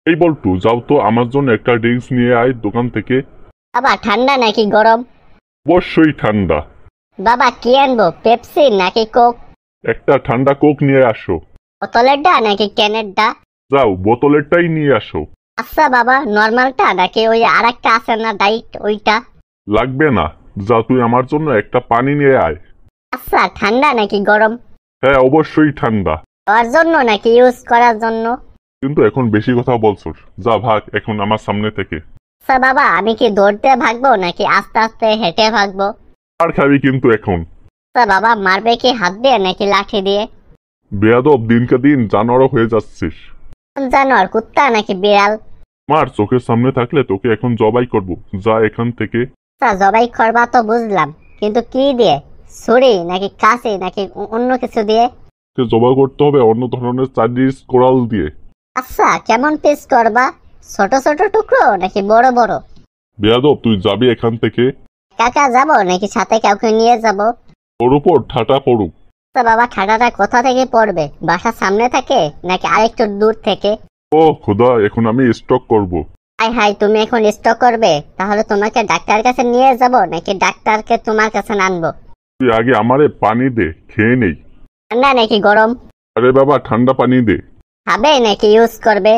এই বল্টু, যাও তো আমার জন্য একটা ড্রিঙ্কস নিয়ে আয় দোকান থেকে। বাবা ঠান্ডা নাকি গরম? অবশ্যই ঠান্ডা। বাবা কি আনবো, পেপসি নাকি কোক? একটা ঠান্ডা কোক নিয়ে আসো। বোতলেরটা নাকি ক্যানেরটা? যাও বোতলেরটাই নিয়ে আসো। আচ্ছা বাবা, নর্মালটা নাকি ওই আরেকটা আছে না ডাইট ওইটা? লাগবে না, যা তুই আমার জন্য একটা পানি নিয়ে আয়। আচ্ছা ঠান্ডা নাকি গরম? হ্যাঁ অবশ্যই ঠান্ডা। খাওয়ার জন্য নাকি ইউজ করার জন্য? কিন্তু এখন বেশি কথা বলছো, যা ভাগ এখন আমার সামনে থেকে। আচ্ছা বাবা, আমি কি দৌড়তে ভাগবো নাকি আস্তে আস্তে হেঁটে ভাগবো? আর খাবি কিন্তু এখন। আচ্ছা বাবা, মারবে কি হাত দিয়ে নাকি লাঠি দিয়ে? বেয়াদব, দিনকে দিন জানোয়ার হয়ে যাচ্ছিস। কোন জানোয়ার, কুত্তা নাকি বিড়াল? মার চোখের সামনে থাকলে তোকে এখন জবাই করব, যা এখান থেকে। আচ্ছা জবাই করবা তো বুঝলাম, কিন্তু কি দিয়ে? ছুরি নাকি কাঁচি নাকি অন্য কিছু দিয়ে? তোকে জবাই করতে হবে অন্য ধরনের চাইনিজ কোরাল দিয়ে। আচ্ছা কেমন পিস করবা, ছোট ছোট টুকরো নাকি বড় বড়? বেয়াদব, তুই যাবি এখান থেকে। কাকা যাবো নাকি সাথে কাউকে নিয়ে যাব? ওর উপর ঠাটা পড়ুক। আচ্ছা বাবা, ঠাডাটা কোথা থেকে পড়বে, বাসার সামনে থেকে নাকি আরেকটু দূর থেকে? ও খোদা, এখন আমি স্টক করব। হাই হাই, তুমি এখন স্টক করবে? তাহলে তোমাকে ডাক্তার কাছে নিয়ে যাব নাকি ডাক্তারকে তোমার কাছে আনবো? তুই আগে আমারে পানি দে, খেয়ে নেই। ঠান্ডা নাকি গরম? আরে বাবা, ঠান্ডা পানি দে। খাবে নাকি ইউজ করবে?